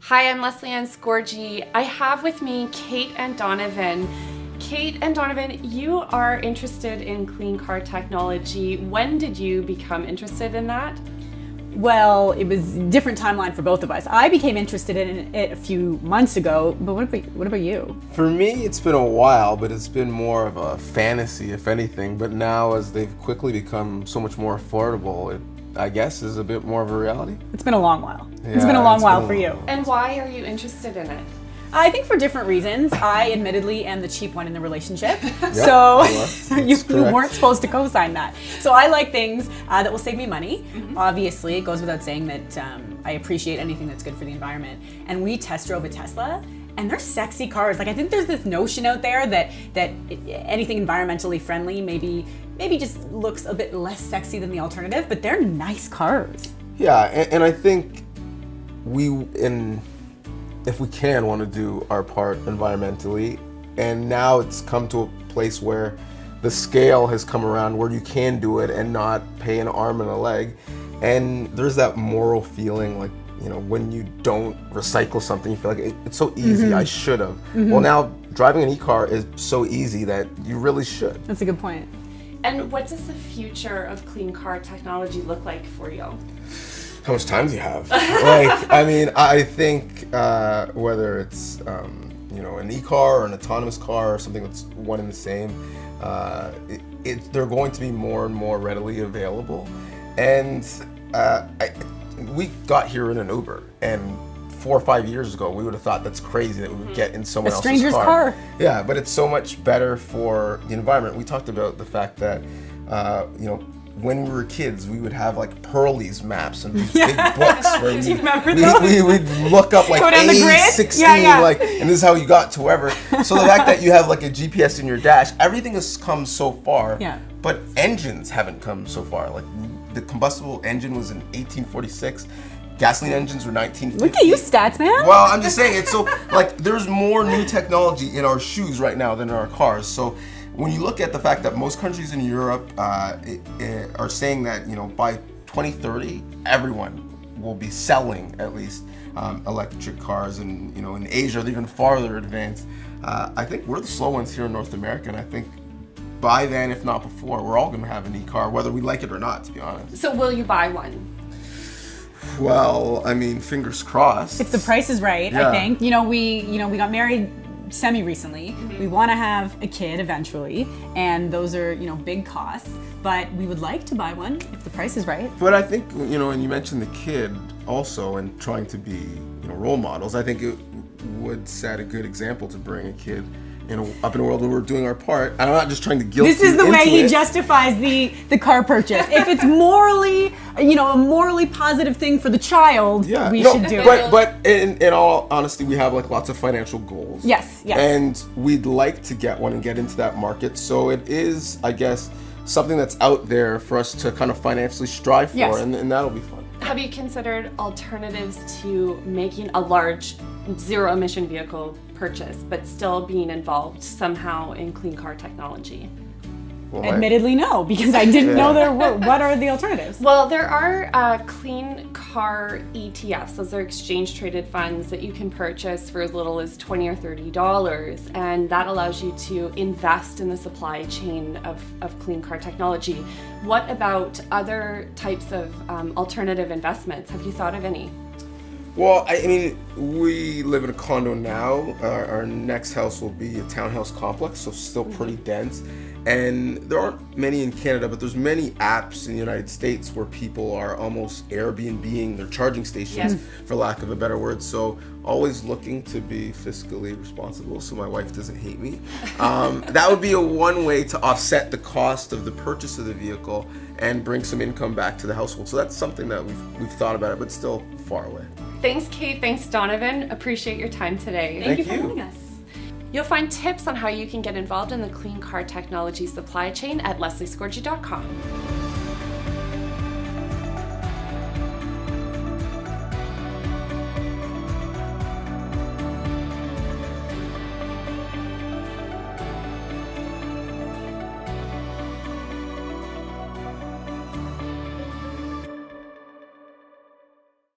Hi, I'm Lesley-Anne Scorgie. I have with me Kate and Donnovan. Kate and Donnovan, you are interested in clean car technology. When did you become interested in that? Well, it was a different timeline for both of us. I became interested in it a few months ago, but what about you? For me, it's been a while, but it's been more of a fantasy, if anything. But now, as they've quickly become so much more affordable, it, I guess, is a bit more of a reality. It's been a long while. Yeah, it's been a long while for you. And why are you interested in it? I think for different reasons. I admittedly am the cheap one in the relationship, so you weren't supposed to co-sign that. So I like things that will save me money. Obviously, it goes without saying that I appreciate anything that's good for the environment. And we test drove a Tesla, and they're sexy cars. Like, I think there's this notion out there that anything environmentally friendly maybe just looks a bit less sexy than the alternative, but they're nice cars. Yeah, and I think if we can, want to do our part environmentally, and now it's come to a place where the scale has come around where you can do it and not pay an arm and a leg, and there's that moral feeling, like, you know, when you don't recycle something, you feel like it's so easy, I should have. Well, now driving an e-car is so easy that you really should. That's a good point. And what does the future of clean car technology look like for you? How much time do you have? Like, I mean, I think whether it's you know, an e-car or an autonomous car or something that's one and the same, they're going to be more and more readily available. And we got here in an Uber, and 4 or 5 years ago, we would have thought that's crazy that we would get in someone else's stranger's car. Yeah, but it's so much better for the environment. We talked about the fact that you know, when we were kids, we would have like Pearlie's maps and these big books where Do you remember those? we'd look up like Go down the grid? A16, Yeah. like, and this is how you got to wherever. So the fact that you have like a GPS in your dash, everything has come so far. Yeah. But engines haven't come so far. Like, the combustible engine was in 1846. Gasoline engines were 1950. Look at you, stats man. Well, I'm just saying, it's so, like, there's more new technology in our shoes right now than in our cars. So when you look at the fact that most countries in Europe are saying that, you know, by 2030, everyone will be selling at least electric cars, and, you know, in Asia they're even farther advanced. I think we're the slow ones here in North America, and I think by then, if not before, we're all going to have an e-car, whether we like it or not, to be honest. So will you buy one? Well, I mean, fingers crossed. If the price is right, Yeah. I think. We got married semi-recently. We want to have a kid eventually, and those are, you know, big costs, but we would like to buy one if the price is right. But I think, you know, and you mentioned the kid also, and trying to be, you know, role models, I think it would set a good example to bring a kid, you know, up in a world where we're doing our part. And I'm not just trying to guilt This is you the way into he it. justifies the car purchase. If it's morally, you know, a morally positive thing for the child, we should do it. But in all honesty, we have like lots of financial goals. Yes. And we'd like to get one and get into that market. So it is, I guess, something that's out there for us to kind of financially strive for, Yes. and that'll be fun. Have you considered alternatives to making a large zero-emission vehicle purchase, but still being involved somehow in clean car technology? Well, Admittedly, no, because I didn't know there were. What are the alternatives? Well, there are clean car ETFs. Those are exchange-traded funds that you can purchase for as little as $20 or $30, and that allows you to invest in the supply chain of clean car technology. What about other types of alternative investments? Have you thought of any? Well, I mean, we live in a condo now. Our next house will be a townhouse complex, so still pretty dense. And there aren't many in Canada, but there's many apps in the United States where people are almost Airbnb-ing their charging stations, for lack of a better word. So always looking to be fiscally responsible so my wife doesn't hate me. That would be one way to offset the cost of the purchase of the vehicle and bring some income back to the household. So that's something that we've thought about it, but still far away. Thanks, Kate. Thanks, Donnovan. Appreciate your time today. Thank you for you. joining us. You'll find tips on how you can get involved in the clean car technology supply chain at lesliescorgie.com.